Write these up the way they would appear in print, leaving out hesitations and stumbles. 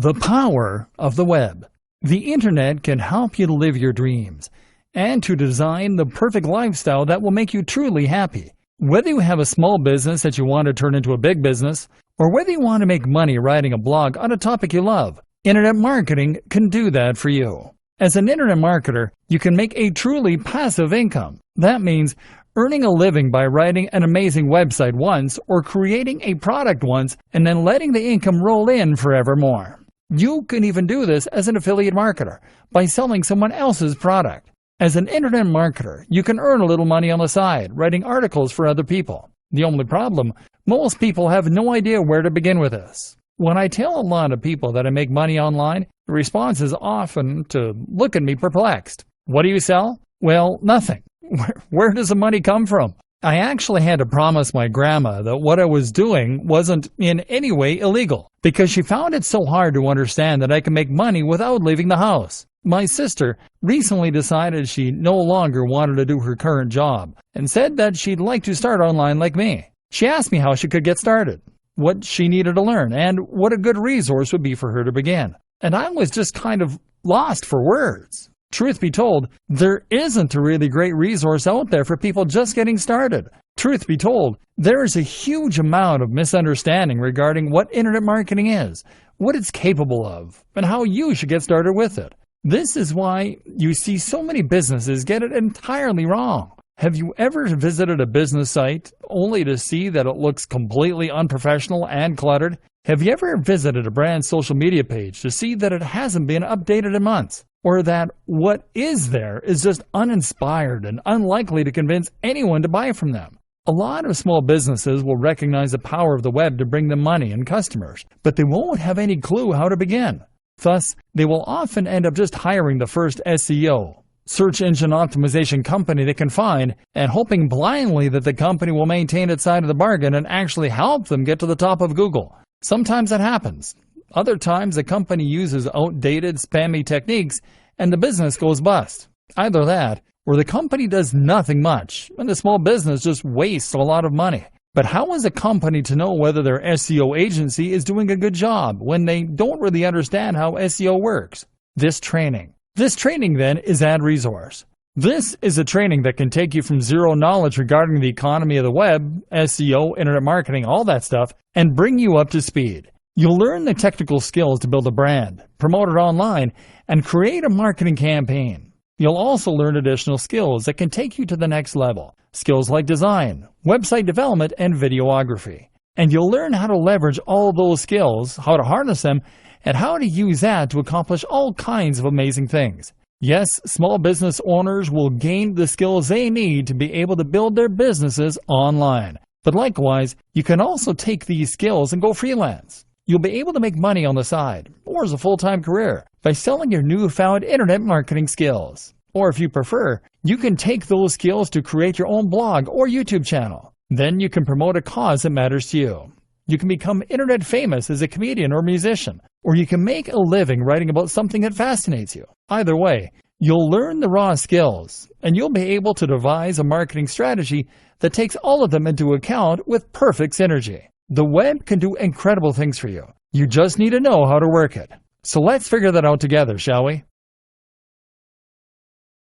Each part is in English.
The power of the web. The internet can help you to live your dreams and to design the perfect lifestyle that will make you truly happy. Whether you have a small business that you want to turn into a big business, or whether you want to make money writing a blog on a topic you love, internet marketing can do that for you. As an internet marketer, you can make a truly passive income. That means earning a living by writing an amazing website once or creating a product once and then letting the income roll in forevermore. You can even do this as an affiliate marketer by selling someone else's product. As an internet marketer, you can earn a little money on the side, writing articles for other people. The only problem, most people have no idea where to begin with this. When I tell a lot of people that I make money online, the response is often to look at me perplexed. What do you sell? Well, nothing. Where does the money come from? I actually had to promise my grandma that what I was doing wasn't in any way illegal, because she found it so hard to understand that I can make money without leaving the house. My sister recently decided she no longer wanted to do her current job and said that she'd like to start online like me. She asked me how she could get started, what she needed to learn, and what a good resource would be for her to begin. And I was just kind of lost for words. Truth be told, there isn't a really great resource out there for people just getting started. Truth be told, there is a huge amount of misunderstanding regarding what internet marketing is, what it's capable of, and how you should get started with it. This is why you see so many businesses get it entirely wrong. Have you ever visited a business site only to see that it looks completely unprofessional and cluttered? Have you ever visited a brand's social media page to see that it hasn't been updated in months? Or that what is there is just uninspired and unlikely to convince anyone to buy from them? A lot of small businesses will recognize the power of the web to bring them money and customers, but they won't have any clue how to begin. Thus, they will often end up just hiring the first SEO, search engine optimization company they can find, and hoping blindly that the company will maintain its side of the bargain and actually help them get to the top of Google. Sometimes that happens. Other times, the company uses outdated, spammy techniques and the business goes bust. Either that, or the company does nothing much and the small business just wastes a lot of money. But how is a company to know whether their SEO agency is doing a good job when they don't really understand how SEO works? This training then is Ad Resource. This is a training that can take you from zero knowledge regarding the economy of the web, SEO, internet marketing, all that stuff, and bring you up to speed. You'll learn the technical skills to build a brand, promote it online, and create a marketing campaign. You'll also learn additional skills that can take you to the next level. Skills like design, website development, and videography. And you'll learn how to leverage all those skills, how to harness them, and how to use that to accomplish all kinds of amazing things. Yes, small business owners will gain the skills they need to be able to build their businesses online. But likewise, you can also take these skills and go freelance. You'll be able to make money on the side, or as a full-time career, by selling your newfound internet marketing skills. Or if you prefer, you can take those skills to create your own blog or YouTube channel. Then you can promote a cause that matters to you. You can become internet famous as a comedian or musician, or you can make a living writing about something that fascinates you. Either way, you'll learn the raw skills, and you'll be able to devise a marketing strategy that takes all of them into account with perfect synergy. The web can do incredible things for you. You just need to know how to work it. So let's figure that out together, shall we?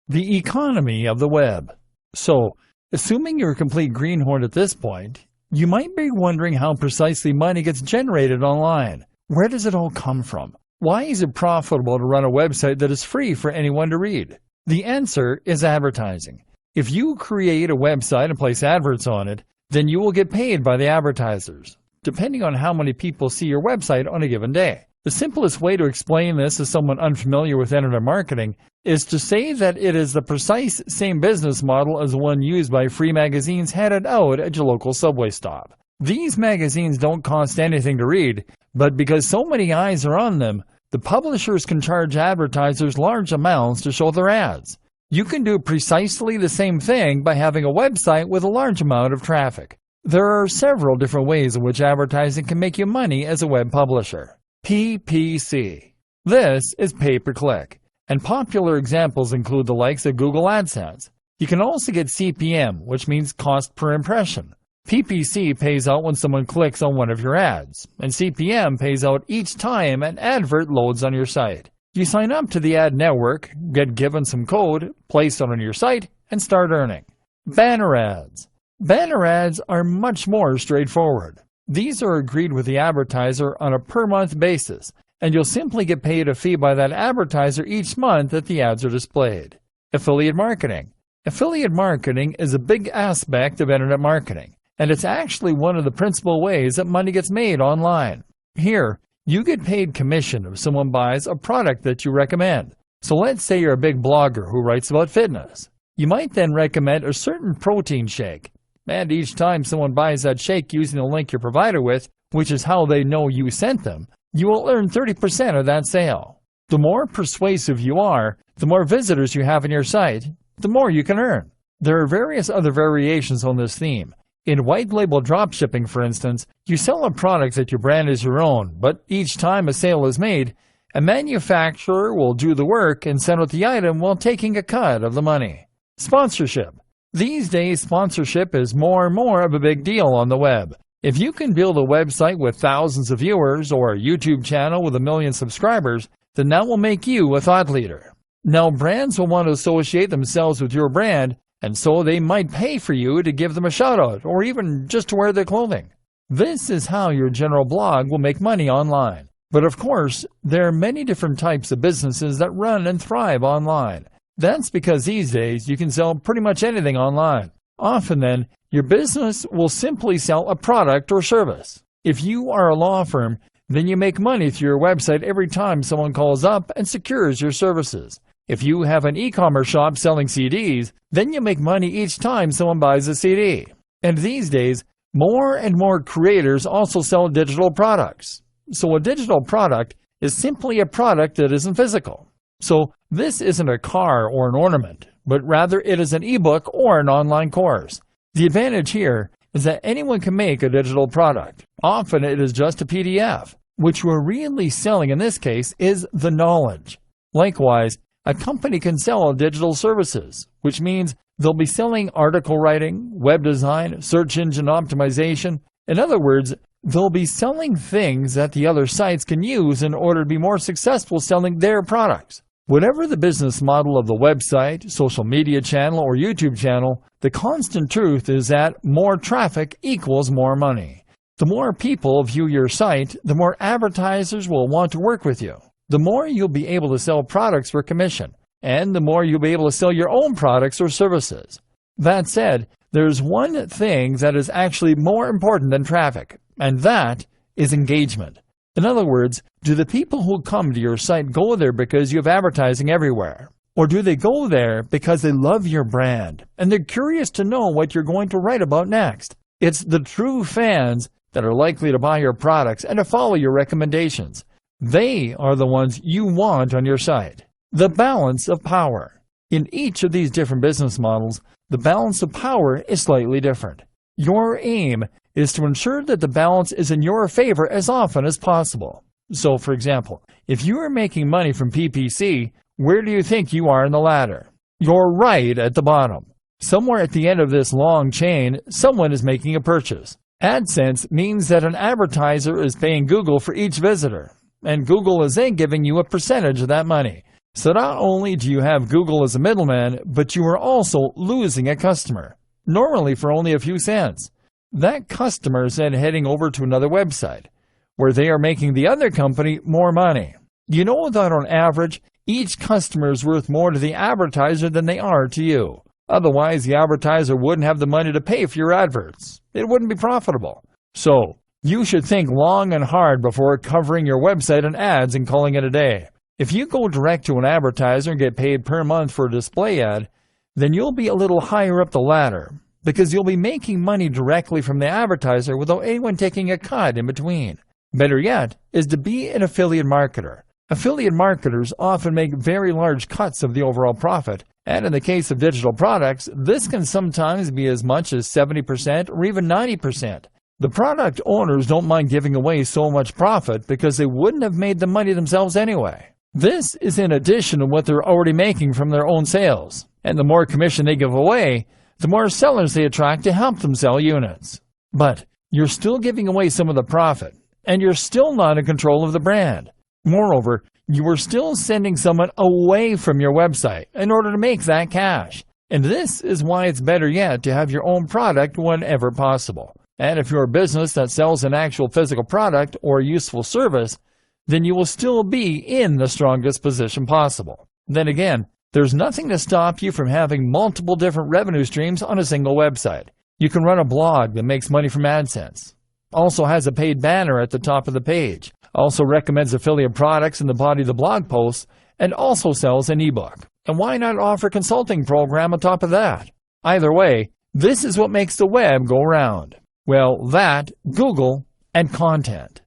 The economy of the web. So, assuming you're a complete greenhorn at this point, you might be wondering how precisely money gets generated online. Where does it all come from? Why is it profitable to run a website that is free for anyone to read? The answer is advertising. If you create a website and place adverts on it, then you will get paid by the advertisers, depending on how many people see your website on a given day. The simplest way to explain this to someone unfamiliar with internet marketing is to say that it is the precise same business model as the one used by free magazines handed out at your local subway stop. These magazines don't cost anything to read, but because so many eyes are on them, the publishers can charge advertisers large amounts to show their ads. You can do precisely the same thing by having a website with a large amount of traffic. There are several different ways in which advertising can make you money as a web publisher. PPC. This is pay-per-click, and popular examples include the likes of Google AdSense. You can also get CPM, which means cost per impression. PPC pays out when someone clicks on one of your ads, and CPM pays out each time an advert loads on your site. You sign up to the ad network, get given some code, place it on your site, and start earning. Banner ads. Banner ads are much more straightforward. These are agreed with the advertiser on a per-month basis, and you'll simply get paid a fee by that advertiser each month that the ads are displayed. Affiliate marketing. Affiliate marketing is a big aspect of internet marketing, and it's actually one of the principal ways that money gets made online. Here, you get paid commission if someone buys a product that you recommend. So let's say you're a big blogger who writes about fitness. You might then recommend a certain protein shake, and each time someone buys that shake using the link you're provided with, which is how they know you sent them, you will earn 30% of that sale. The more persuasive you are, the more visitors you have on your site, the more you can earn. There are various other variations on this theme. In white label dropshipping, for instance, you sell a product that you brand as your own, but each time a sale is made, a manufacturer will do the work and send out the item while taking a cut of the money. Sponsorship. These days, sponsorship is more and more of a big deal on the web. If you can build a website with thousands of viewers or a YouTube channel with 1 million subscribers, then that will make you a thought leader. Now, brands will want to associate themselves with your brand, and so they might pay for you to give them a shout-out or even just to wear their clothing. This is how your general blog will make money online. But of course, there are many different types of businesses that run and thrive online. That's because these days you can sell pretty much anything online. Often then, your business will simply sell a product or service. If you are a law firm, then you make money through your website every time someone calls up and secures your services. If you have an e-commerce shop selling CDs, then you make money each time someone buys a CD. And these days, more and more creators also sell digital products. So a digital product is simply a product that isn't physical. So this isn't a car or an ornament, but rather it is an ebook or an online course. The advantage here is that anyone can make a digital product. Often it is just a PDF. What you are really selling in this case is the knowledge. Likewise, a company can sell digital services, which means they'll be selling article writing, web design, search engine optimization. In other words, they'll be selling things that the other sites can use in order to be more successful selling their products. Whatever the business model of the website, social media channel, or YouTube channel, the constant truth is that more traffic equals more money. The more people view your site, the more advertisers will want to work with you. The more you'll be able to sell products for commission, and the more you'll be able to sell your own products or services. That said, there's one thing that is actually more important than traffic, and that is engagement. In other words, do the people who come to your site go there because you have advertising everywhere? Or do they go there because they love your brand, and they're curious to know what you're going to write about next? It's the true fans that are likely to buy your products and to follow your recommendations. They are the ones you want on your site. The balance of power. In each of these different business models, the balance of power is slightly different. Your aim is to ensure that the balance is in your favor as often as possible. So, for example, if you are making money from PPC, where do you think you are in the ladder? You're right at the bottom. Somewhere at the end of this long chain, someone is making a purchase. AdSense means that an advertiser is paying Google for each visitor, and Google is then giving you a percentage of that money. So not only do you have Google as a middleman, but you are also losing a customer, normally for only a few cents. That customer is then heading over to another website, where they are making the other company more money. You know that on average, each customer is worth more to the advertiser than they are to you. Otherwise, the advertiser wouldn't have the money to pay for your adverts. It wouldn't be profitable. So, you should think long and hard before covering your website and ads and calling it a day. If you go direct to an advertiser and get paid per month for a display ad, then you'll be a little higher up the ladder, because you'll be making money directly from the advertiser without anyone taking a cut in between. Better yet is to be an affiliate marketer. Affiliate marketers often make very large cuts of the overall profit, and in the case of digital products, this can sometimes be as much as 70% or even 90%. The product owners don't mind giving away so much profit because they wouldn't have made the money themselves anyway. This is in addition to what they're already making from their own sales. And the more commission they give away, the more sellers they attract to help them sell units. But you're still giving away some of the profit, and you're still not in control of the brand. Moreover, you are still sending someone away from your website in order to make that cash. And this is why it's better yet to have your own product whenever possible. And if you're a business that sells an actual physical product or a useful service, then you will still be in the strongest position possible. Then again, there's nothing to stop you from having multiple different revenue streams on a single website. You can run a blog that makes money from AdSense, also has a paid banner at the top of the page, also recommends affiliate products in the body of the blog post, and also sells an ebook. And why not offer a consulting program on top of that? Either way, this is what makes the web go round. Well, that, Google, and content.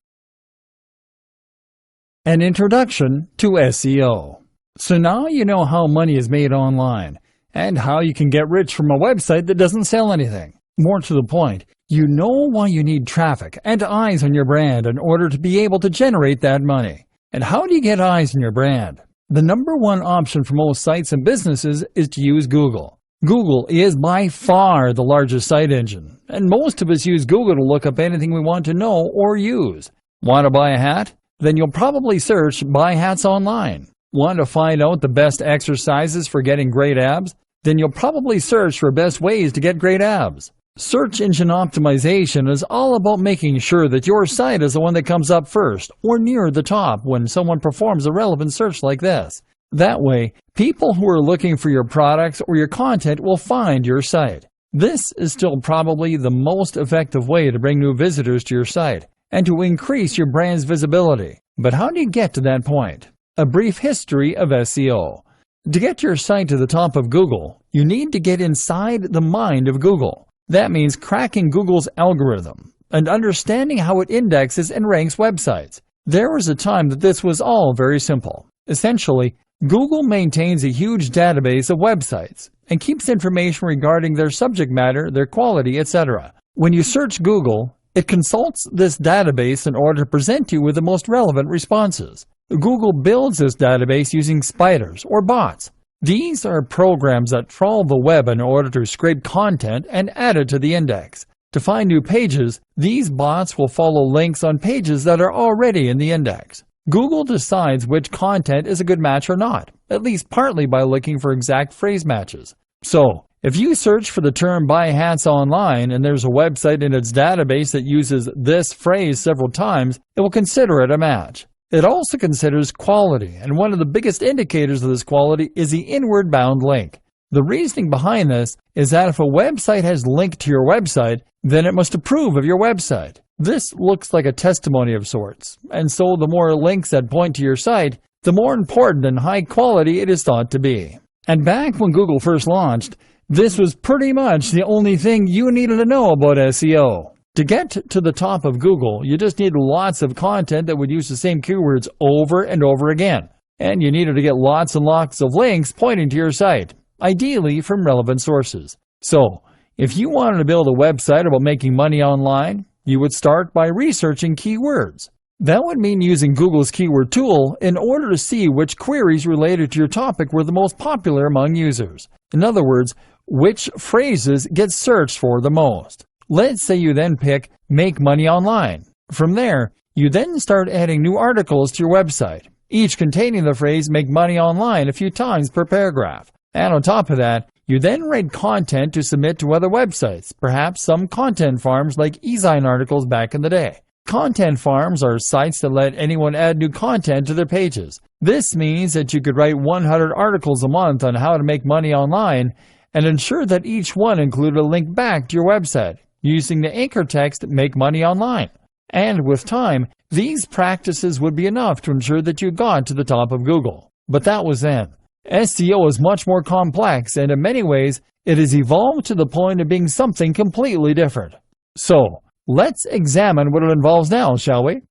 An introduction to SEO. So now you know how money is made online, and how you can get rich from a website that doesn't sell anything. More to the point, you know why you need traffic and eyes on your brand in order to be able to generate that money. And how do you get eyes on your brand? The number one option for most sites and businesses is to use Google. Google is by far the largest site engine, and most of us use Google to look up anything we want to know or use. Want to buy a hat? Then you'll probably search Buy Hats online. Want to find out the best exercises for getting great abs? Then you'll probably search for best ways to get great abs. Search engine optimization is all about making sure that your site is the one that comes up first or near the top when someone performs a relevant search like this. That way, people who are looking for your products or your content will find your site. This is still probably the most effective way to bring new visitors to your site and to increase your brand's visibility. But how do you get to that point? A brief history of SEO. To get your site to the top of Google, you need to get inside the mind of Google. That means cracking Google's algorithm and understanding how it indexes and ranks websites. There was a time that this was all very simple. Essentially, Google maintains a huge database of websites and keeps information regarding their subject matter, their quality, etc. When you search Google, it consults this database in order to present you with the most relevant responses. Google builds this database using spiders or bots. These are programs that trawl the web in order to scrape content and add it to the index. To find new pages, these bots will follow links on pages that are already in the index. Google decides which content is a good match or not, at least partly by looking for exact phrase matches. So, if you search for the term buy hats online and there's a website in its database that uses this phrase several times, it will consider it a match. It also considers quality, and one of the biggest indicators of this quality is the inward bound link. The reasoning behind this is that if a website has linked to your website, then it must approve of your website. This looks like a testimony of sorts, and so the more links that point to your site, the more important and high quality it is thought to be. And back when Google first launched, this was pretty much the only thing you needed to know about SEO. To get to the top of Google, you just needed lots of content that would use the same keywords over and over again. And you needed to get lots and lots of links pointing to your site, ideally from relevant sources. So, if you wanted to build a website about making money online, you would start by researching keywords. That would mean using Google's keyword tool in order to see which queries related to your topic were the most popular among users. In other words, which phrases get searched for the most. Let's say you then pick Make Money Online. From there, you then start adding new articles to your website, each containing the phrase Make Money Online a few times per paragraph. And on top of that, you then write content to submit to other websites, perhaps some content farms like eZine articles back in the day. Content farms are sites that let anyone add new content to their pages. This means that you could write 100 articles a month on how to make money online and ensure that each one included a link back to your website, using the anchor text Make Money Online. And with time, these practices would be enough to ensure that you got to the top of Google. But that was then. SEO is much more complex, and in many ways, it has evolved to the point of being something completely different. So, let's examine what it involves now, shall we?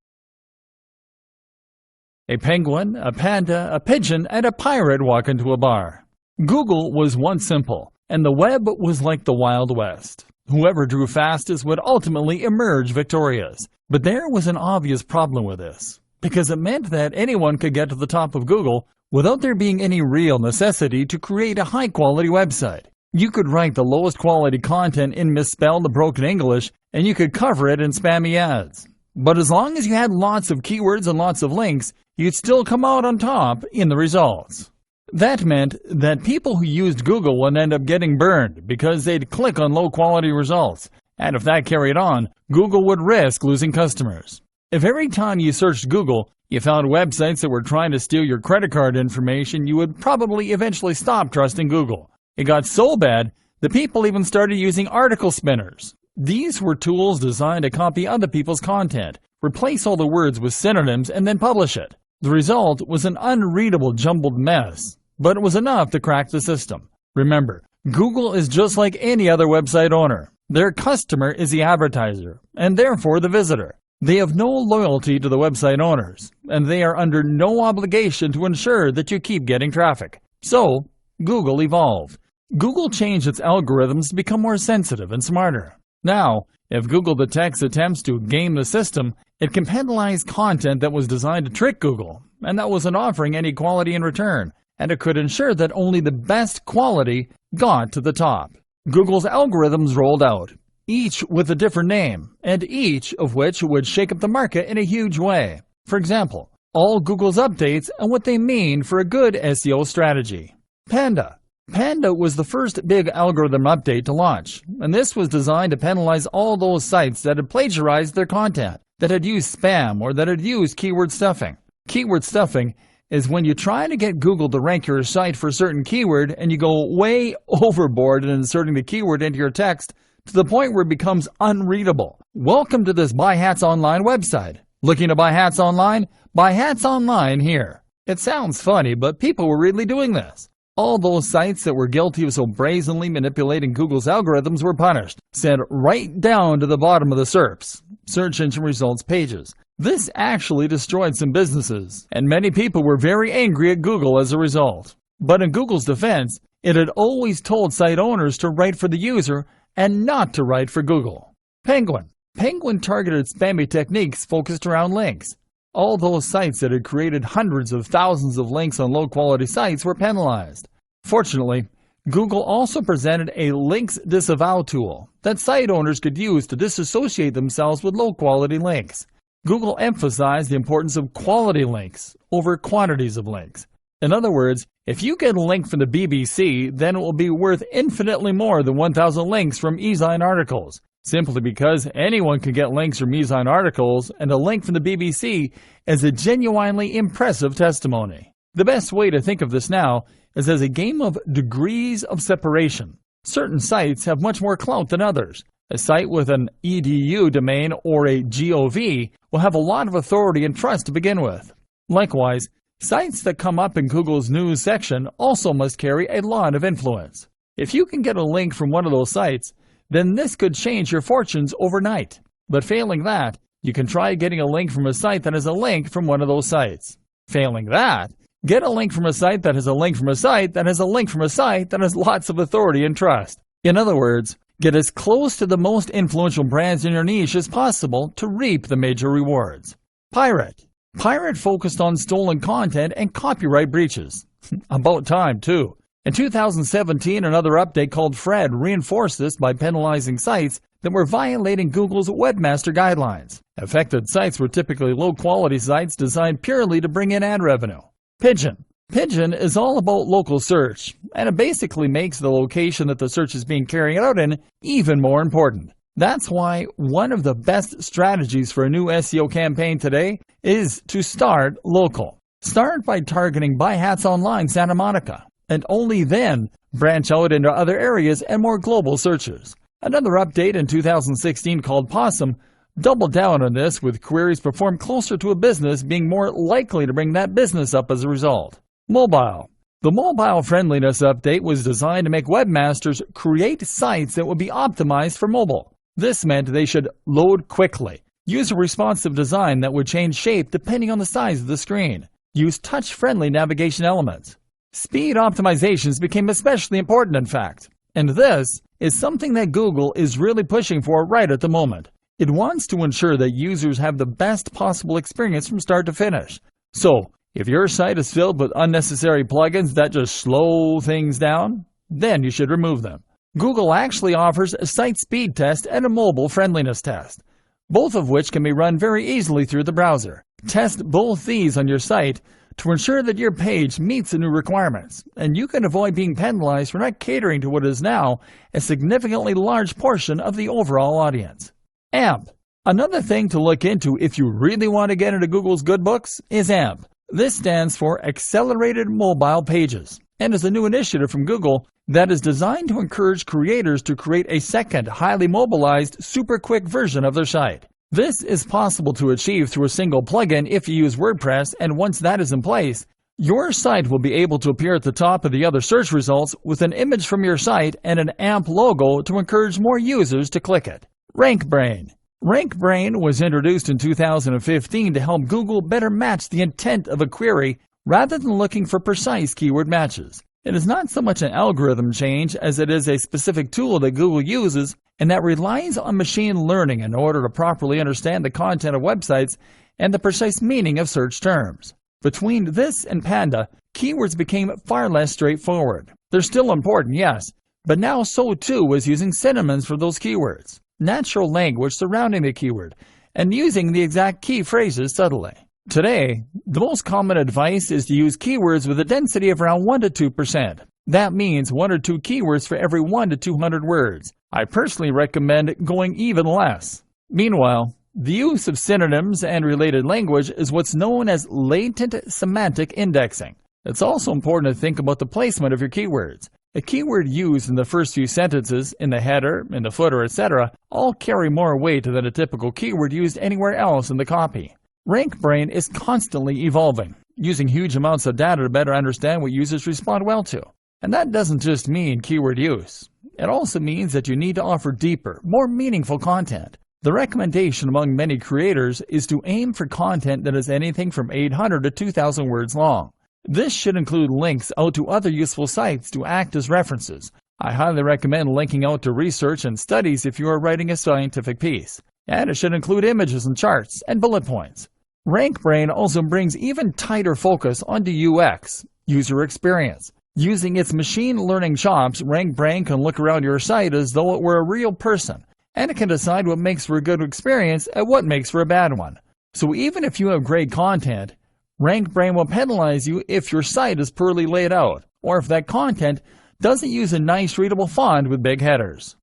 A penguin, a panda, a pigeon, and a pirate walk into a bar. Google was once simple, and the web was like the Wild West. Whoever drew fastest would ultimately emerge victorious. But there was an obvious problem with this, because it meant that anyone could get to the top of Google without there being any real necessity to create a high-quality website. You could write the lowest quality content in misspelled broken English, and you could cover it in spammy ads. But as long as you had lots of keywords and lots of links, you'd still come out on top in the results. That meant that people who used Google would end up getting burned because they'd click on low-quality results, and if that carried on, Google would risk losing customers. If every time you searched Google, you found websites that were trying to steal your credit card information, you would probably eventually stop trusting Google. It got so bad that people even started using article spinners. These were tools designed to copy other people's content, replace all the words with synonyms, and then publish it. The result was an unreadable jumbled mess, but it was enough to crack the system. Remember, Google is just like any other website owner. Their customer is the advertiser, and therefore the visitor. They have no loyalty to the website owners, and they are under no obligation to ensure that you keep getting traffic. So, Google evolved. Google changed its algorithms to become more sensitive and smarter. Now, if Google detects attempts to game the system, it can penalize content that was designed to trick Google, and that wasn't offering any quality in return, and it could ensure that only the best quality got to the top. Google's algorithms rolled out, each with a different name, and each of which would shake up the market in a huge way. For example, all Google's updates and what they mean for a good SEO strategy. Panda. Panda was the first big algorithm update to launch, and this was designed to penalize all those sites that had plagiarized their content, that had used spam, or that had used keyword stuffing. Keyword stuffing is when you try to get Google to rank your site for a certain keyword and you go way overboard in inserting the keyword into your text to the point where it becomes unreadable. Welcome to this Buy Hats Online website. Looking to buy hats online? Buy hats online here. It sounds funny, but people were really doing this. All those sites that were guilty of so brazenly manipulating Google's algorithms were punished, sent right down to the bottom of the SERPs, search engine results pages. This actually destroyed some businesses, and many people were very angry at Google as a result. But in Google's defense, it had always told site owners to write for the user and not to write for Google. Penguin. Penguin targeted spammy techniques focused around links. All those sites that had created hundreds of thousands of links on low-quality sites were penalized. Fortunately, Google also presented a links disavow tool that site owners could use to disassociate themselves with low-quality links. Google emphasized the importance of quality links over quantities of links. In other words, if you get a link from the BBC, then it will be worth infinitely more than 1,000 links from e-zine articles, simply because anyone can get links from e-zine articles, and a link from the BBC is a genuinely impressive testimony. The best way to think of this now is as a game of degrees of separation. Certain sites have much more clout than others. A site with an .edu domain or a .gov will have a lot of authority and trust to begin with. Likewise, sites that come up in Google's news section also must carry a lot of influence. If you can get a link from one of those sites, then this could change your fortunes overnight. But failing that, you can try getting a link from a site that has a link from one of those sites. Failing that, get a link from a site that has a link from a site that has a link from a site that has lots of authority and trust. In other words, get as close to the most influential brands in your niche as possible to reap the major rewards. Pirate. Pirate focused on stolen content and copyright breaches. About time, too. In 2017, another update called Fred reinforced this by penalizing sites that were violating Google's webmaster guidelines. Affected sites were typically low-quality sites designed purely to bring in ad revenue. Pigeon. Pigeon is all about local search, and it basically makes the location that the search is being carried out in even more important. That's why one of the best strategies for a new SEO campaign today is to start local. Start by targeting Buy Hats Online Santa Monica, and only then branch out into other areas and more global searches. Another update in 2016 called Possum doubled down on this, with queries performed closer to a business being more likely to bring that business up as a result. Mobile. The mobile friendliness update was designed to make webmasters create sites that would be optimized for mobile. This meant they should load quickly, use a responsive design that would change shape depending on the size of the screen, use touch-friendly navigation elements. Speed optimizations became especially important, in fact, and this is something that Google is really pushing for right at the moment. It wants to ensure that users have the best possible experience from start to finish. So, if your site is filled with unnecessary plugins that just slow things down, then you should remove them. Google actually offers a site speed test and a mobile friendliness test, both of which can be run very easily through the browser. Test both these on your site to ensure that your page meets the new requirements, and you can avoid being penalized for not catering to what is now a significantly large portion of the overall audience. AMP. Another thing to look into if you really want to get into Google's good books is AMP. This stands for Accelerated Mobile Pages, and is a new initiative from Google that is designed to encourage creators to create a second, highly mobilized, super quick version of their site. This is possible to achieve through a single plugin if you use WordPress, and once that is in place, your site will be able to appear at the top of the other search results with an image from your site and an AMP logo to encourage more users to click it. RankBrain. RankBrain was introduced in 2015 to help Google better match the intent of a query rather than looking for precise keyword matches. It is not so much an algorithm change as it is a specific tool that Google uses and that relies on machine learning in order to properly understand the content of websites and the precise meaning of search terms. Between this and Panda, keywords became far less straightforward. They're still important, yes, but now so too is using synonyms for those keywords, natural language surrounding the keyword, and using the exact key phrases subtly. Today, the most common advice is to use keywords with a density of around 1 to 2%. That means 1 or 2 keywords for every 1 to 200 words. I personally recommend going even less. Meanwhile, the use of synonyms and related language is what's known as latent semantic indexing. It's also important to think about the placement of your keywords. A keyword used in the first few sentences, in the header, in the footer, etc., all carry more weight than a typical keyword used anywhere else in the copy. RankBrain is constantly evolving, using huge amounts of data to better understand what users respond well to. And that doesn't just mean keyword use. It also means that you need to offer deeper, more meaningful content. The recommendation among many creators is to aim for content that is anything from 800 to 2,000 words long. This should include links out to other useful sites to act as references. I highly recommend linking out to research and studies if you are writing a scientific piece. And it should include images and charts and bullet points. RankBrain also brings even tighter focus onto UX, user experience. Using its machine learning chops, RankBrain can look around your site as though it were a real person, and it can decide what makes for a good experience and what makes for a bad one. So even if you have great content, RankBrain will penalize you if your site is poorly laid out, or if that content doesn't use a nice readable font with big headers.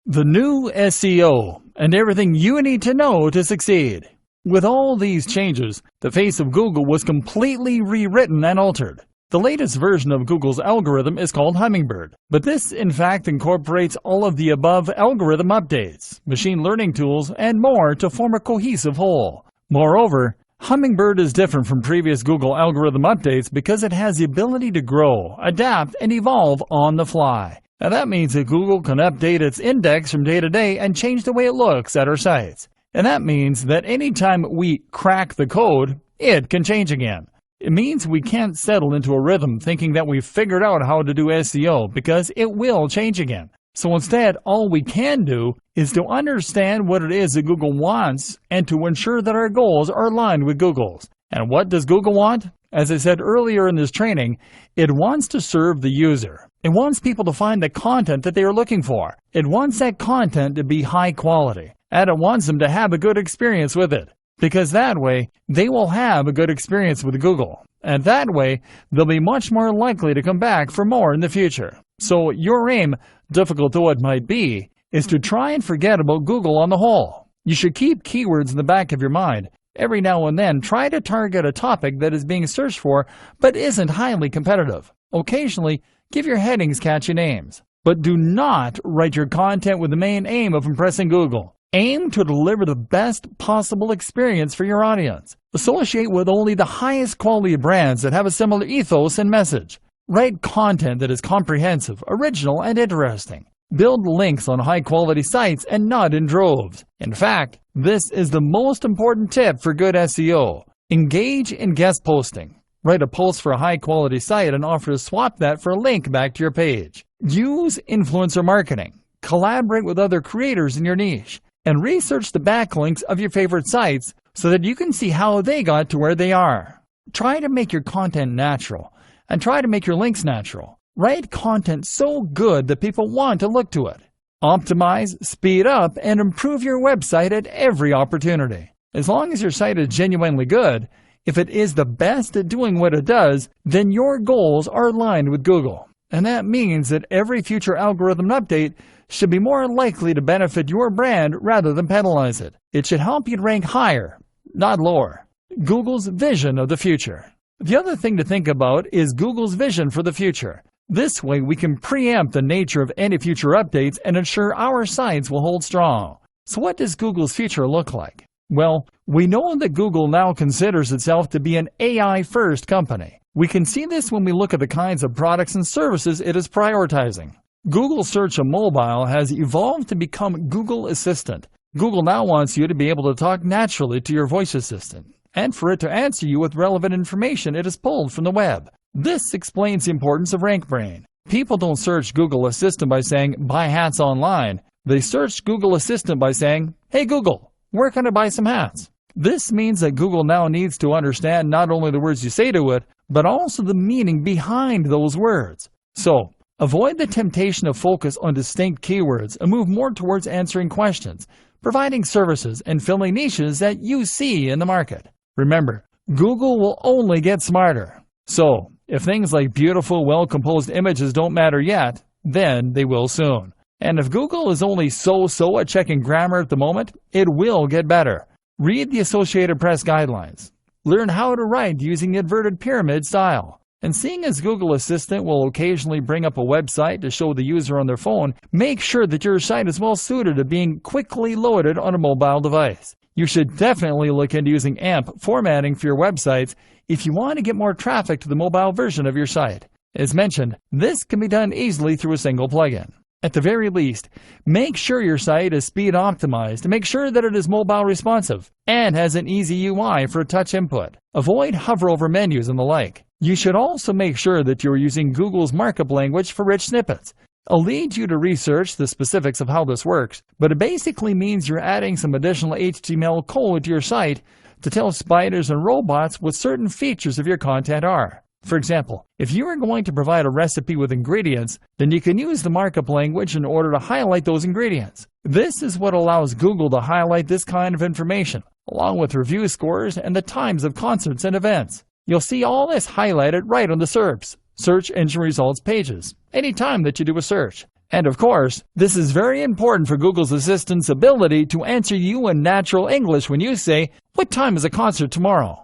The new SEO, and everything you need to know to succeed. With all these changes, the face of Google was completely rewritten and altered. The latest version of Google's algorithm is called Hummingbird, but this in fact incorporates all of the above algorithm updates, machine learning tools, and more to form a cohesive whole. Moreover, Hummingbird is different from previous Google algorithm updates because it has the ability to grow, adapt, and evolve on the fly. Now that means that Google can update its index from day to day and change the way it looks at our sites. And that means that anytime we crack the code, it can change again. It means we can't settle into a rhythm thinking that we've figured out how to do SEO because it will change again. So instead, all we can do is to understand what it is that Google wants and to ensure that our goals are aligned with Google's. And what does Google want? As I said earlier in this training, it wants to serve the user. It wants people to find the content that they are looking for. It wants that content to be high quality, and it wants them to have a good experience with it. Because that way, they will have a good experience with Google. And that way, they'll be much more likely to come back for more in the future. So your aim, difficult though it might be, is to try and forget about Google on the whole. You should keep keywords in the back of your mind. Every now and then, try to target a topic that is being searched for but isn't highly competitive. Occasionally, give your headings catchy names. But do not write your content with the main aim of impressing Google. Aim to deliver the best possible experience for your audience. Associate with only the highest quality brands that have a similar ethos and message. Write content that is comprehensive, original, and interesting. Build links on high-quality sites and not in droves. In fact, this is the most important tip for good SEO. Engage in guest posting. Write a post for a high-quality site and offer to swap that for a link back to your page. Use influencer marketing. Collaborate with other creators in your niche. And research the backlinks of your favorite sites so that you can see how they got to where they are. Try to make your content natural, and try to make your links natural. Write content so good that people want to look to it. Optimize, speed up, and improve your website at every opportunity. As long as your site is genuinely good, if it is the best at doing what it does, then your goals are aligned with Google. And that means that every future algorithm update should be more likely to benefit your brand rather than penalize it. It should help you rank higher, not lower. Google's vision of the future. The other thing to think about is Google's vision for the future. This way we can preempt the nature of any future updates and ensure our sites will hold strong. So what does Google's future look like? Well, we know that Google now considers itself to be an AI-first company. We can see this when we look at the kinds of products and services it is prioritizing. Google Search on mobile has evolved to become Google Assistant. Google now wants you to be able to talk naturally to your voice assistant, and for it to answer you with relevant information it has pulled from the web. This explains the importance of RankBrain. People don't search Google Assistant by saying, "Buy hats online." They search Google Assistant by saying, "Hey Google, where can I buy some hats?" This means that Google now needs to understand not only the words you say to it, but also the meaning behind those words. So, avoid the temptation to focus on distinct keywords and move more towards answering questions, providing services, and filling niches that you see in the market. Remember, Google will only get smarter. So, if things like beautiful, well-composed images don't matter yet, then they will soon. And if Google is only so-so at checking grammar at the moment, it will get better. Read the Associated Press guidelines. Learn how to write using the inverted pyramid style. And seeing as Google Assistant will occasionally bring up a website to show the user on their phone, make sure that your site is well suited to being quickly loaded on a mobile device. You should definitely look into using AMP formatting for your websites if you want to get more traffic to the mobile version of your site. As mentioned, this can be done easily through a single plugin. At the very least, make sure your site is speed optimized to make sure that it is mobile responsive and has an easy UI for touch input. Avoid hover over menus and the like. You should also make sure that you are using Google's markup language for rich snippets. I'll lead you to research the specifics of how this works, but it basically means you're adding some additional HTML code to your site to tell spiders and robots what certain features of your content are. For example, if you are going to provide a recipe with ingredients, then you can use the markup language in order to highlight those ingredients. This is what allows Google to highlight this kind of information, along with review scores and the times of concerts and events. You'll see all this highlighted right on the SERPs, Search Engine Results pages, anytime that you do a search. And of course, this is very important for Google's Assistant's ability to answer you in natural English when you say, "What time is a concert tomorrow?"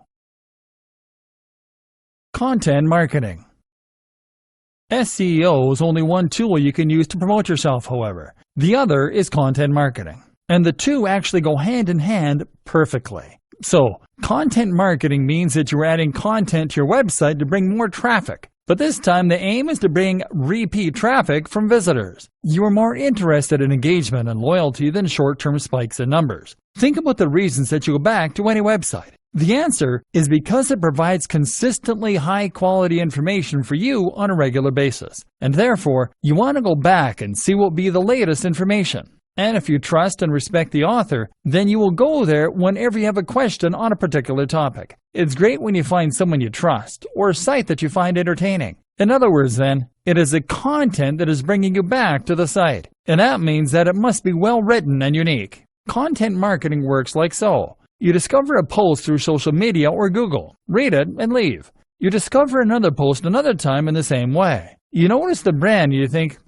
Content marketing. SEO is only one tool you can use to promote yourself, however. The other is content marketing. And the two actually go hand in hand perfectly. So, content marketing means that you're adding content to your website to bring more traffic. But this time the aim is to bring repeat traffic from visitors. You are more interested in engagement and loyalty than short-term spikes in numbers. Think about the reasons that you go back to any website. The answer is because it provides consistently high-quality information for you on a regular basis. And therefore, you want to go back and see what will be the latest information. And if you trust and respect the author, then you will go there whenever you have a question on a particular topic. It's great when you find someone you trust or a site that you find entertaining. In other words, then, it is the content that is bringing you back to the site. And that means that it must be well written and unique. Content marketing works like so. You discover a post through social media or Google, read it, and leave. You discover another post another time in the same way. You notice the brand and you think,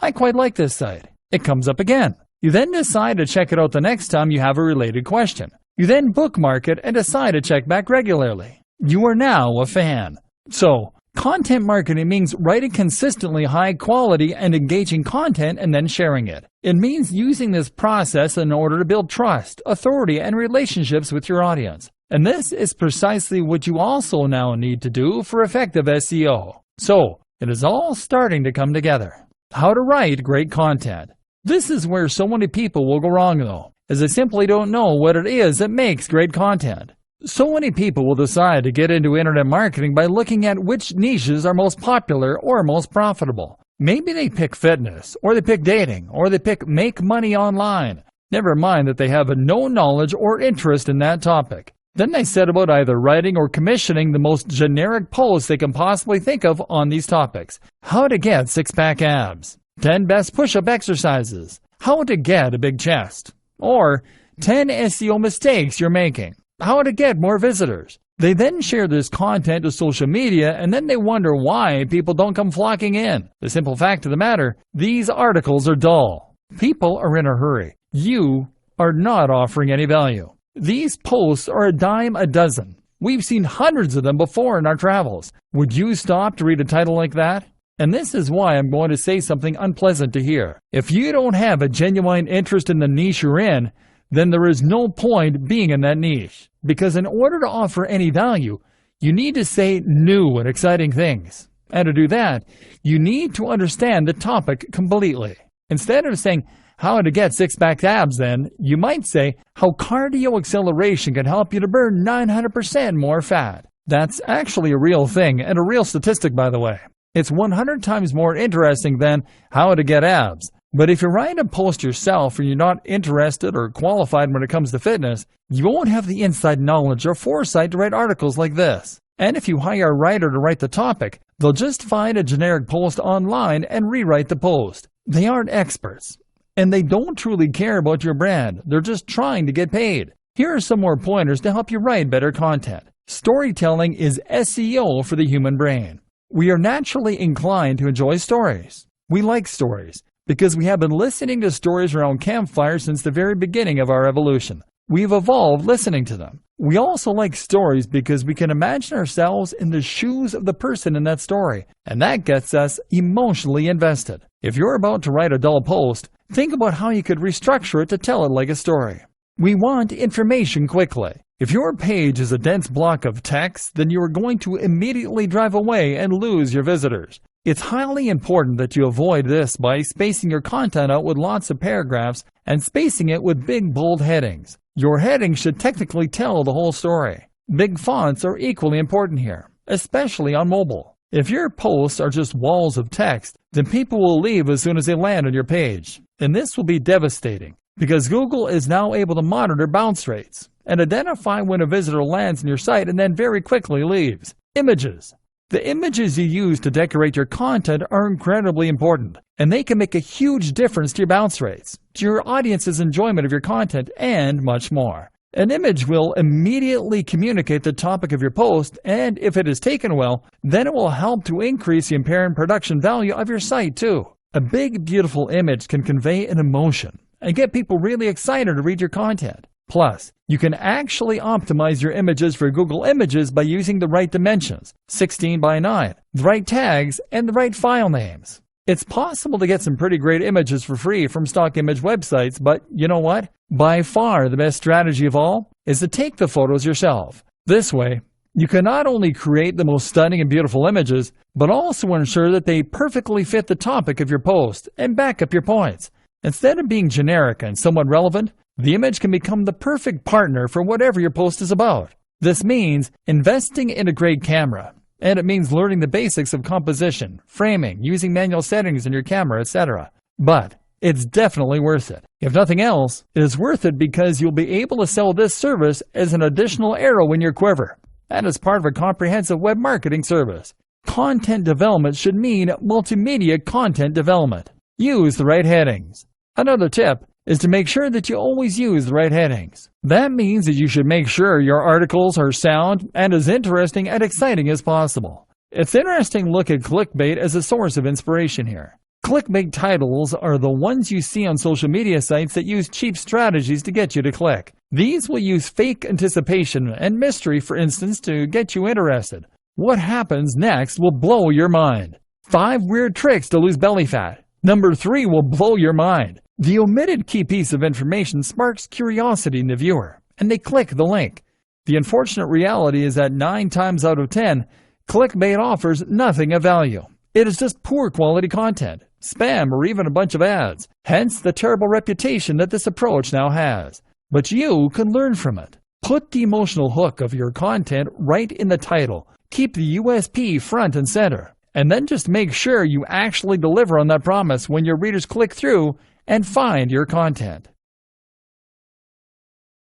I quite like this site. It comes up again. You then decide to check it out the next time you have a related question. You then bookmark it and decide to check back regularly. You are now a fan. So, content marketing means writing consistently high quality and engaging content and then sharing it. It means using this process in order to build trust, authority, and relationships with your audience. And this is precisely what you also now need to do for effective SEO. So, it is all starting to come together. How to write great content. This is where so many people will go wrong though, as they simply don't know what it is that makes great content. So many people will decide to get into internet marketing by looking at which niches are most popular or most profitable. Maybe they pick fitness, or they pick dating, or they pick make money online. Never mind that they have no knowledge or interest in that topic. Then they set about either writing or commissioning the most generic posts they can possibly think of on these topics. How to get six-pack abs, 10 best push-up exercises, how to get a big chest, or 10 SEO mistakes you're making, how to get more visitors. They then share this content to social media, and then they wonder why people don't come flocking in. The simple fact of the matter, these articles are dull. People are in a hurry. You are not offering any value. These posts are a dime a dozen. We've seen hundreds of them before in our travels. Would you stop to read a title like that? And this is why I'm going to say something unpleasant to hear. If you don't have a genuine interest in the niche you're in, then there is no point being in that niche. Because in order to offer any value, you need to say new and exciting things. And to do that, you need to understand the topic completely. Instead of saying, how to get six-pack abs, then, you might say how cardio acceleration can help you to burn 900% more fat. That's actually a real thing, and a real statistic, by the way. It's 100 times more interesting than how to get abs. But if you write a post yourself and you're not interested or qualified when it comes to fitness, you won't have the inside knowledge or foresight to write articles like this. And if you hire a writer to write the topic, they'll just find a generic post online and rewrite the post. They aren't experts. And they don't truly care about your brand. They're just trying to get paid. Here are some more pointers to help you write better content. Storytelling is SEO for the human brain. We are naturally inclined to enjoy stories. We like stories because we have been listening to stories around campfires since the very beginning of our evolution. We've evolved listening to them. We also like stories because we can imagine ourselves in the shoes of the person in that story, and that gets us emotionally invested. If you're about to write a dull post, think about how you could restructure it to tell it like a story. We want information quickly. If your page is a dense block of text, then you are going to immediately drive away and lose your visitors. It's highly important that you avoid this by spacing your content out with lots of paragraphs and spacing it with big, bold headings. Your headings should technically tell the whole story. Big fonts are equally important here, especially on mobile. If your posts are just walls of text, then people will leave as soon as they land on your page. And this will be devastating, because Google is now able to monitor bounce rates and identify when a visitor lands on your site and then very quickly leaves. Images. The images you use to decorate your content are incredibly important, and they can make a huge difference to your bounce rates, to your audience's enjoyment of your content, and much more. An image will immediately communicate the topic of your post, and if it is taken well, then it will help to increase the apparent production value of your site too. A big, beautiful image can convey an emotion and get people really excited to read your content. Plus, you can actually optimize your images for Google Images by using the right dimensions, 16 by 9, the right tags, and the right file names. It's possible to get some pretty great images for free from stock image websites, but you know what? By far the best strategy of all is to take the photos yourself. This way, you can not only create the most stunning and beautiful images, but also ensure that they perfectly fit the topic of your post and back up your points. Instead of being generic and somewhat relevant, the image can become the perfect partner for whatever your post is about. This means investing in a great camera, and it means learning the basics of composition, framing, using manual settings in your camera, etc. But it's definitely worth it. If nothing else, it is worth it because you'll be able to sell this service as an additional arrow in your quiver, and as part of a comprehensive web marketing service. Content development should mean multimedia content development. Use the right headings. Another tip is to make sure that you always use the right headings. That means that you should make sure your articles are sound and as interesting and exciting as possible. It's interesting to look at clickbait as a source of inspiration here. Clickbait titles are the ones you see on social media sites that use cheap strategies to get you to click. These will use fake anticipation and mystery, for instance, to get you interested. What happens next will blow your mind. 5 weird tricks to lose belly fat. Number 3 will blow your mind. The omitted key piece of information sparks curiosity in the viewer, and they click the link. The unfortunate reality is that 9 times out of 10, clickbait offers nothing of value. It is just poor quality content, spam, or even a bunch of ads, hence the terrible reputation that this approach now has. But you can learn from it. Put the emotional hook of your content right in the title. Keep the USP front and center. And then just make sure you actually deliver on that promise when your readers click through and find your content.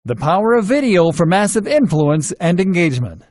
The power of video for massive influence and engagement.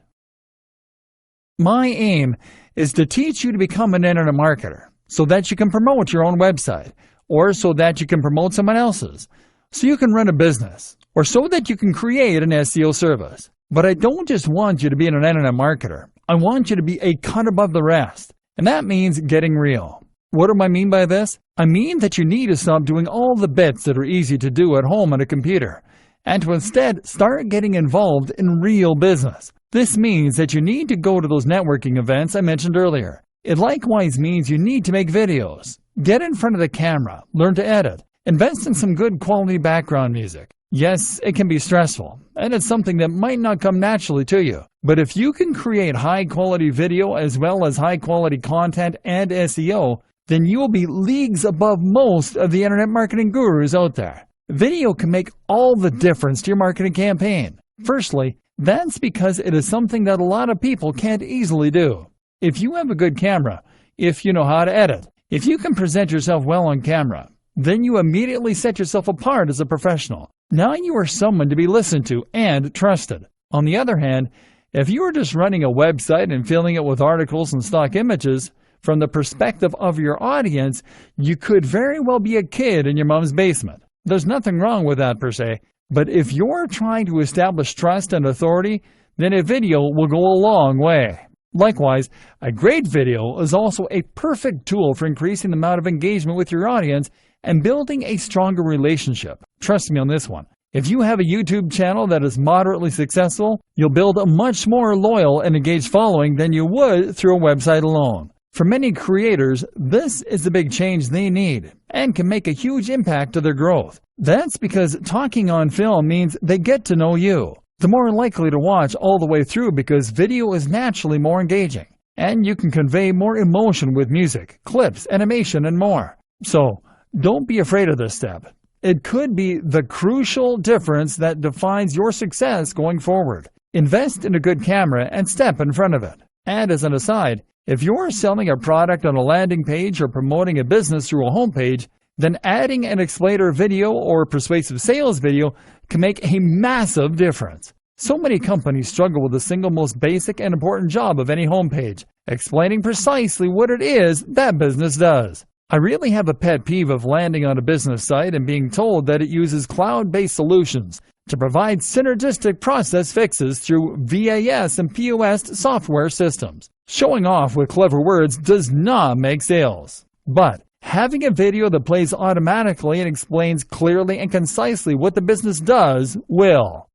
My aim is to teach you to become an internet marketer so that you can promote your own website, or so that you can promote someone else's, so you can run a business, or so that you can create an SEO service. But I don't just want you to be an internet marketer. I want you to be a cut above the rest, and that means getting real. What do I mean by this? I mean that you need to stop doing all the bits that are easy to do at home on a computer, and to instead start getting involved in real business. This means that you need to go to those networking events I mentioned earlier. It likewise means you need to make videos. Get in front of the camera, learn to edit, invest in some good quality background music. Yes, it can be stressful, and it's something that might not come naturally to you. But if you can create high-quality video as well as high-quality content and SEO, then you will be leagues above most of the internet marketing gurus out there. Video can make all the difference to your marketing campaign. Firstly, that's because it is something that a lot of people can't easily do. If you have a good camera, if you know how to edit, if you can present yourself well on camera, then you immediately set yourself apart as a professional. Now you are someone to be listened to and trusted. On the other hand, if you are just running a website and filling it with articles and stock images, from the perspective of your audience, you could very well be a kid in your mom's basement. There's nothing wrong with that per se, but if you're trying to establish trust and authority, then a video will go a long way. Likewise, a great video is also a perfect tool for increasing the amount of engagement with your audience and building a stronger relationship. Trust me on this one. If you have a YouTube channel that is moderately successful, you'll build a much more loyal and engaged following than you would through a website alone. For many creators, this is the big change they need and can make a huge impact to their growth. That's because talking on film means they get to know you. They're more likely to watch all the way through because video is naturally more engaging, and you can convey more emotion with music, clips, animation, and more. So, don't be afraid of this step. It could be the crucial difference that defines your success going forward. Invest in a good camera and step in front of it. And as an aside, if you're selling a product on a landing page or promoting a business through a homepage, then adding an explainer video or persuasive sales video can make a massive difference. So many companies struggle with the single most basic and important job of any homepage, explaining precisely what it is that business does. I really have a pet peeve of landing on a business site and being told that it uses cloud-based solutions to provide synergistic process fixes through VAS and POS software systems. Showing off with clever words does not make sales. But having a video that plays automatically and explains clearly and concisely what the business does will.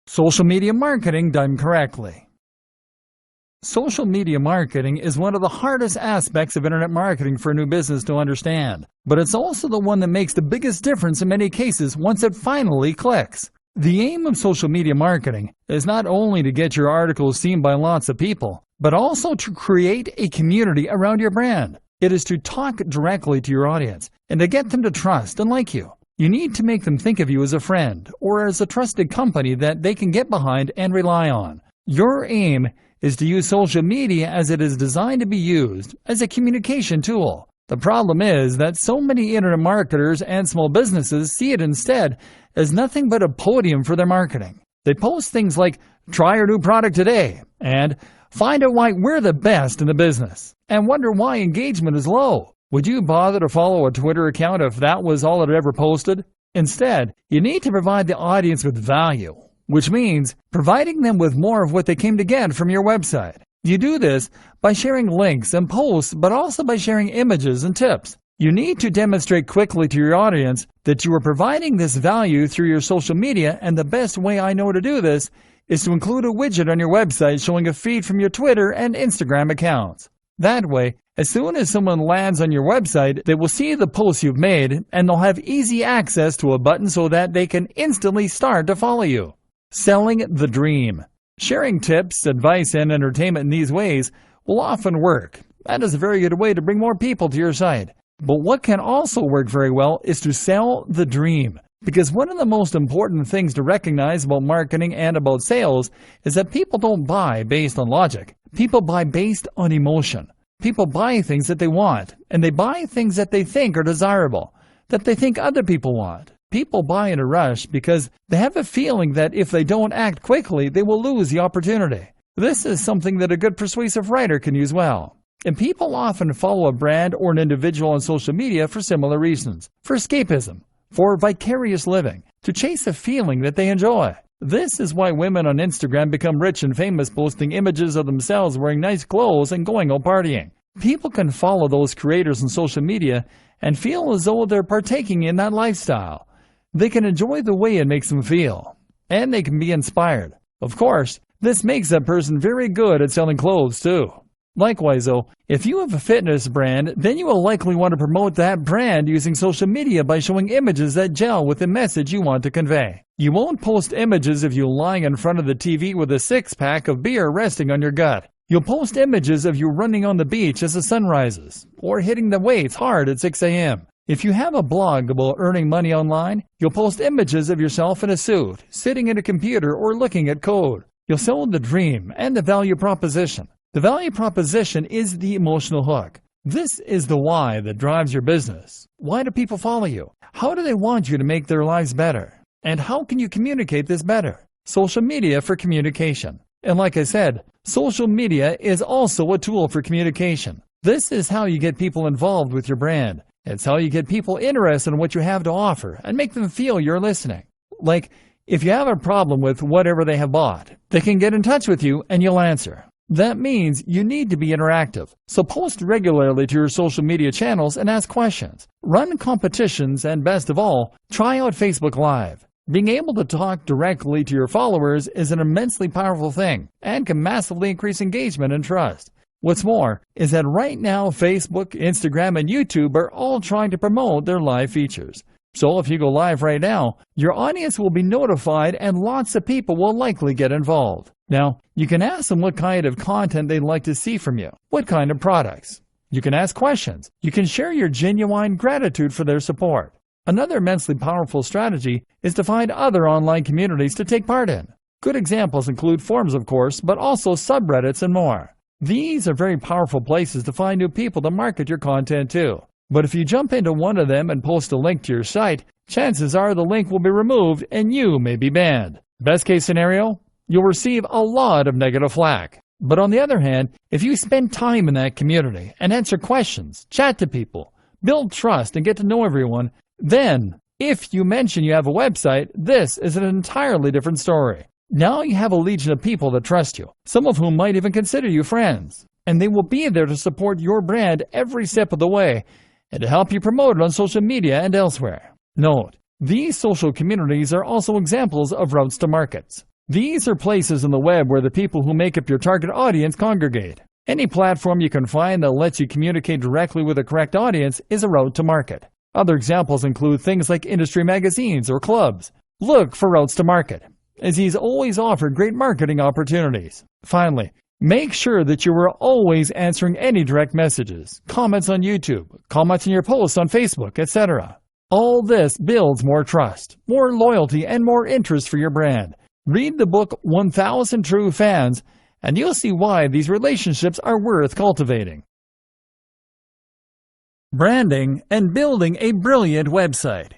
Social media marketing done correctly. Social media marketing is one of the hardest aspects of internet marketing for a new business to understand, but it's also the one that makes the biggest difference in many cases once it finally clicks. The aim of social media marketing is not only to get your articles seen by lots of people, but also to create a community around your brand. It is to talk directly to your audience and to get them to trust and like you. You need to make them think of you as a friend or as a trusted company that they can get behind and rely on. Your aim is to use social media as it is designed to be used as a communication tool. The problem is that so many internet marketers and small businesses see it instead as nothing but a podium for their marketing. They post things like, "Try our new product today," and "Find out why we're the best in the business," and wonder why engagement is low. Would you bother to follow a Twitter account if that was all it ever posted? Instead, you need to provide the audience with value, which means providing them with more of what they came to get from your website. You do this by sharing links and posts, but also by sharing images and tips. You need to demonstrate quickly to your audience that you are providing this value through your social media, and the best way I know to do this is to include a widget on your website showing a feed from your Twitter and Instagram accounts. That way, as soon as someone lands on your website, they will see the posts you've made, and they'll have easy access to a button so that they can instantly start to follow you. Selling the dream. Sharing tips, advice, and entertainment in these ways will often work. That is a very good way to bring more people to your site. But what can also work very well is to sell the dream. Because one of the most important things to recognize about marketing and about sales is that people don't buy based on logic. People buy based on emotion. People buy things that they want, and they buy things that they think are desirable, that they think other people want. People buy in a rush because they have a feeling that if they don't act quickly, they will lose the opportunity. This is something that a good persuasive writer can use well. And people often follow a brand or an individual on social media for similar reasons. For escapism, for vicarious living, to chase a feeling that they enjoy. This is why women on Instagram become rich and famous posting images of themselves wearing nice clothes and going out partying. People can follow those creators on social media and feel as though they're partaking in that lifestyle. They can enjoy the way it makes them feel, and they can be inspired. Of course, this makes that person very good at selling clothes too. Likewise though, if you have a fitness brand, then you will likely want to promote that brand using social media by showing images that gel with the message you want to convey. You won't post images of you lying in front of the TV with a six-pack of beer resting on your gut. You'll post images of you running on the beach as the sun rises, or hitting the weights hard at 6 a.m. If you have a blog about earning money online, you'll post images of yourself in a suit, sitting at a computer or looking at code. You'll sell the dream and the value proposition. The value proposition is the emotional hook. This is the why that drives your business. Why do people follow you? How do they want you to make their lives better? And how can you communicate this better? Social media for communication. And like I said, social media is also a tool for communication. This is how you get people involved with your brand. It's how you get people interested in what you have to offer and make them feel you're listening. Like, if you have a problem with whatever they have bought, they can get in touch with you and you'll answer. That means you need to be interactive. So post regularly to your social media channels and ask questions. Run competitions and best of all, try out Facebook Live. Being able to talk directly to your followers is an immensely powerful thing and can massively increase engagement and trust. What's more is that right now Facebook, Instagram, and YouTube are all trying to promote their live features. So if you go live right now, your audience will be notified and lots of people will likely get involved. Now, you can ask them what kind of content they'd like to see from you, what kind of products. You can ask questions. You can share your genuine gratitude for their support. Another immensely powerful strategy is to find other online communities to take part in. Good examples include forums, of course, but also subreddits and more. These are very powerful places to find new people to market your content to. But if you jump into one of them and post a link to your site, chances are the link will be removed and you may be banned. Best case scenario, you'll receive a lot of negative flack. But on the other hand, if you spend time in that community and answer questions, chat to people, build trust and get to know everyone, then if you mention you have a website, this is an entirely different story. Now you have a legion of people that trust you, some of whom might even consider you friends, and they will be there to support your brand every step of the way and to help you promote it on social media and elsewhere. Note, these social communities are also examples of routes to markets. These are places on the web where the people who make up your target audience congregate. Any platform you can find that lets you communicate directly with the correct audience is a route to market. Other examples include things like industry magazines or clubs. Look for routes to market, as these always offer great marketing opportunities. Finally, make sure that you are always answering any direct messages, comments on YouTube, comments in your posts on Facebook, etc. All this builds more trust, more loyalty, and more interest for your brand. Read the book 1000 True Fans, and you'll see why these relationships are worth cultivating. Branding and building a brilliant website.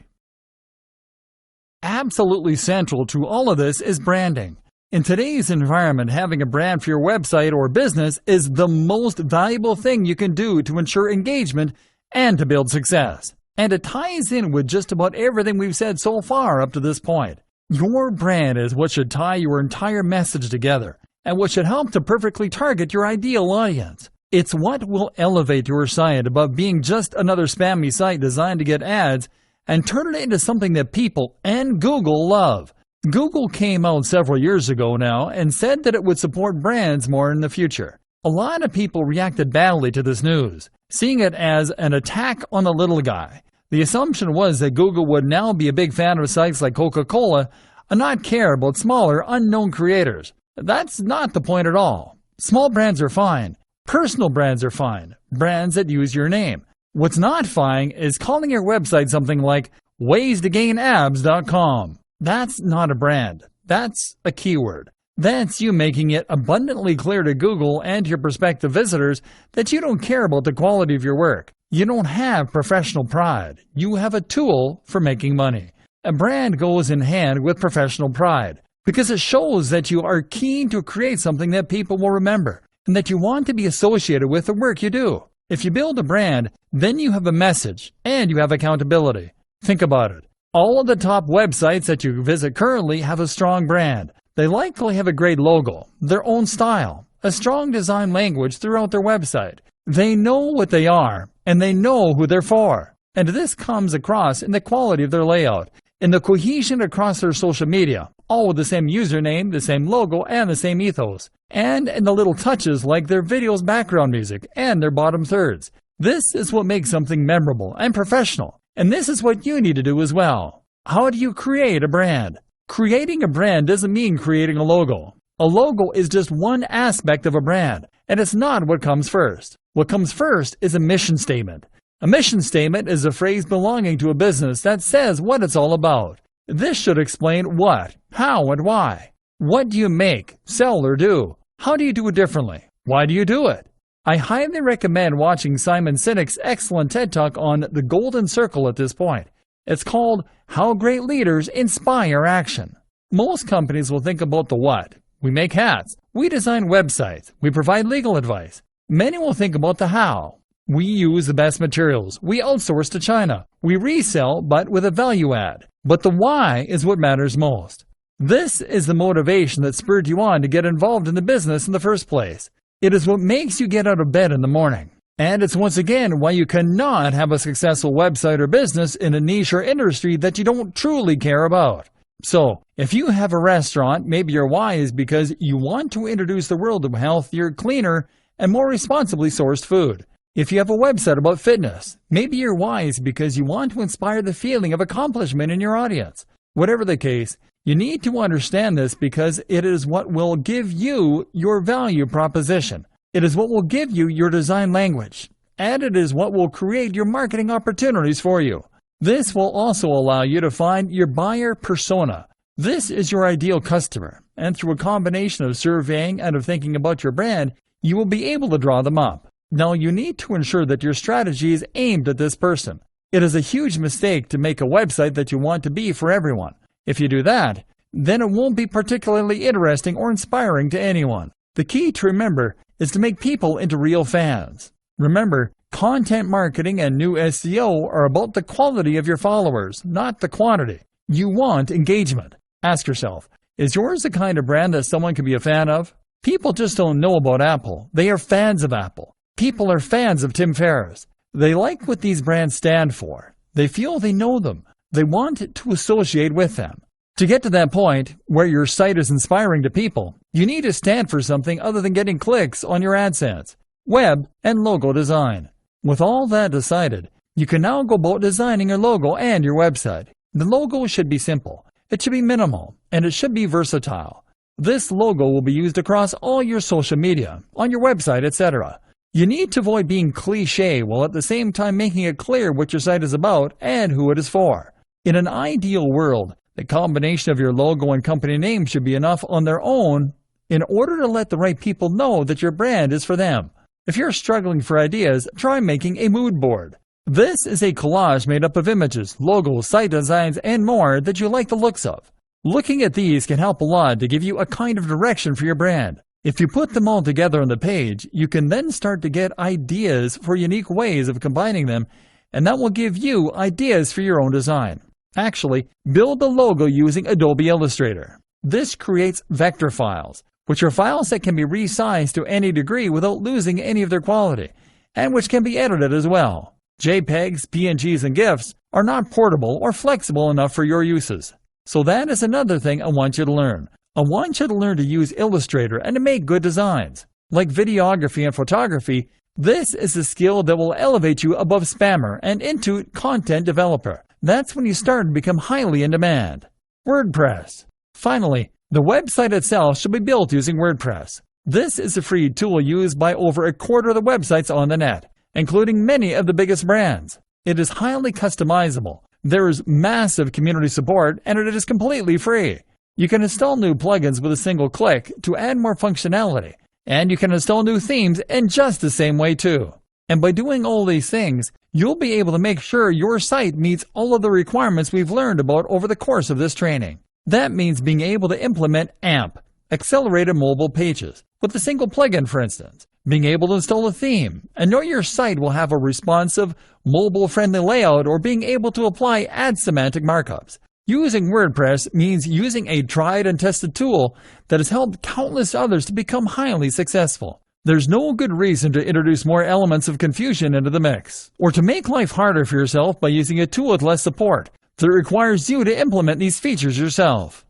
Absolutely central to all of this is branding. In today's environment, having a brand for your website or business is the most valuable thing you can do to ensure engagement and to build success. And it ties in with just about everything we've said so far up to this point. Your brand is what should tie your entire message together and what should help to perfectly target your ideal audience. It's what will elevate your site above being just another spammy site designed to get ads and turn it into something that people and Google love. Google came out several years ago now and said that it would support brands more in the future. A lot of people reacted badly to this news, seeing it as an attack on the little guy. The assumption was that Google would now be a big fan of sites like Coca-Cola and not care about smaller, unknown creators. That's not the point at all. Small brands are fine. Personal brands are fine. Brands that use your name. What's not fine is calling your website something like ways-to-gain-abs.com. That's not a brand. That's a keyword. That's you making it abundantly clear to Google and your prospective visitors that you don't care about the quality of your work. You don't have professional pride. You have a tool for making money. A brand goes in hand with professional pride because it shows that you are keen to create something that people will remember and that you want to be associated with the work you do. If you build a brand, then you have a message and you have accountability. Think about it. All of the top websites that you visit currently have a strong brand. They likely have a great logo, their own style, a strong design language throughout their website. They know what they are, and they know who they're for. And this comes across in the quality of their layout, in the cohesion across their social media, all with the same username, the same logo, and the same ethos, and in the little touches like their video's background music and their bottom thirds. This is what makes something memorable and professional, and this is what you need to do as well. How do you create a brand? Creating a brand doesn't mean creating a logo. A logo is just one aspect of a brand, and it's not what comes first. What comes first is a mission statement. A mission statement is a phrase belonging to a business that says what it's all about. This should explain what, how, and why. What do you make, sell, or do? How do you do it differently? Why do you do it? I highly recommend watching Simon Sinek's excellent TED Talk on the Golden Circle at this point. It's called How Great Leaders Inspire Action. Most companies will think about the what. We make hats. We design websites. We provide legal advice. Many will think about the how. We use the best materials. We outsource to China. We resell, but with a value add. But the why is what matters most. This is the motivation that spurred you on to get involved in the business in the first place. It is what makes you get out of bed in the morning. And it's once again why you cannot have a successful website or business in a niche or industry that you don't truly care about. So, if you have a restaurant, maybe your why is because you want to introduce the world to healthier, cleaner, and more responsibly sourced food. If you have a website about fitness, maybe your why is because you want to inspire the feeling of accomplishment in your audience. Whatever the case, you need to understand this because it is what will give you your value proposition. It is what will give you your design language. And it is what will create your marketing opportunities for you. This will also allow you to find your buyer persona. This is your ideal customer. And through a combination of surveying and of thinking about your brand, you will be able to draw them up. Now, you need to ensure that your strategy is aimed at this person. It is a huge mistake to make a website that you want to be for everyone. If you do that, then it won't be particularly interesting or inspiring to anyone. The key to remember is to make people into real fans. Remember, content marketing and new SEO are about the quality of your followers, not the quantity. You want engagement. Ask yourself, is yours the kind of brand that someone can be a fan of? People just don't know about Apple. They are fans of Apple. People are fans of Tim Ferriss. They like what these brands stand for. They feel they know them. They want to associate with them. To get to that point where your site is inspiring to people, you need to stand for something other than getting clicks on your AdSense, web, and logo design. With all that decided, you can now go about designing your logo and your website. The logo should be simple, it should be minimal, and it should be versatile. This logo will be used across all your social media, on your website, etc. You need to avoid being cliché while at the same time making it clear what your site is about and who it is for. In an ideal world, the combination of your logo and company name should be enough on their own in order to let the right people know that your brand is for them. If you're struggling for ideas, try making a mood board. This is a collage made up of images, logos, site designs, and more that you like the looks of. Looking at these can help a lot to give you a kind of direction for your brand. If you put them all together on the page, you can then start to get ideas for unique ways of combining them, and that will give you ideas for your own design. Actually, build the logo using Adobe Illustrator. This creates vector files, which are files that can be resized to any degree without losing any of their quality, and which can be edited as well. JPEGs, PNGs, and GIFs are not portable or flexible enough for your uses. So that is another thing I want you to learn. I want you to learn to use Illustrator and to make good designs. Like videography and photography, this is a skill that will elevate you above spammer and into content developer. That's when you start to become highly in demand. WordPress. Finally, the website itself should be built using WordPress. This is a free tool used by over a quarter of the websites on the net, including many of the biggest brands. It is highly customizable. There is massive community support, and it is completely free. You can install new plugins with a single click to add more functionality, and you can install new themes in just the same way too. And by doing all these things, you'll be able to make sure your site meets all of the requirements we've learned about over the course of this training. That means being able to implement AMP, Accelerated Mobile Pages, with a single plugin, for instance. Being able to install a theme, and know your site will have a responsive, mobile-friendly layout, or being able to apply ad semantic markups. Using WordPress means using a tried and tested tool that has helped countless others to become highly successful. There's no good reason to introduce more elements of confusion into the mix, or to make life harder for yourself by using a tool with less support that requires you to implement these features yourself.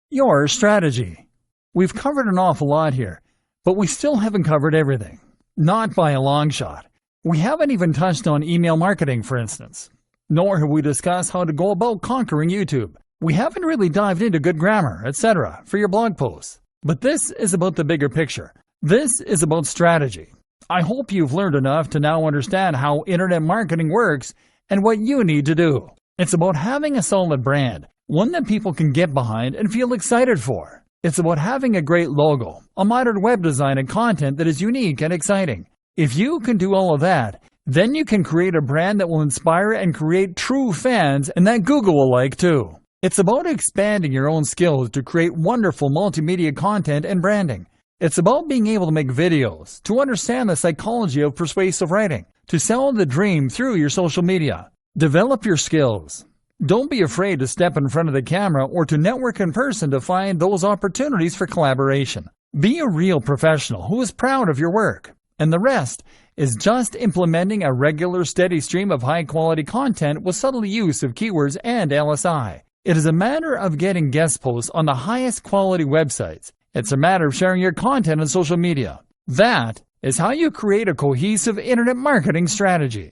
Your strategy. We've covered an awful lot here, but we still haven't covered everything. Not by a long shot. We haven't even touched on email marketing, for instance. Nor have we discussed how to go about conquering YouTube. We haven't really dived into good grammar, etc. for your blog posts. But this is about the bigger picture. This is about strategy. I hope you've learned enough to now understand how internet marketing works and what you need to do. It's about having a solid brand, one that people can get behind and feel excited for. It's about having a great logo, a modern web design and content that is unique and exciting. If you can do all of that, then you can create a brand that will inspire and create true fans and that Google will like too. It's about expanding your own skills to create wonderful multimedia content and branding. It's about being able to make videos, to understand the psychology of persuasive writing, to sell the dream through your social media. Develop your skills. Don't be afraid to step in front of the camera or to network in person to find those opportunities for collaboration. Be a real professional who is proud of your work. And the rest is just implementing a regular steady stream of high-quality content with subtle use of keywords and LSI. It is a matter of getting guest posts on the highest quality websites. It's a matter of sharing your content on social media. That is how you create a cohesive internet marketing strategy.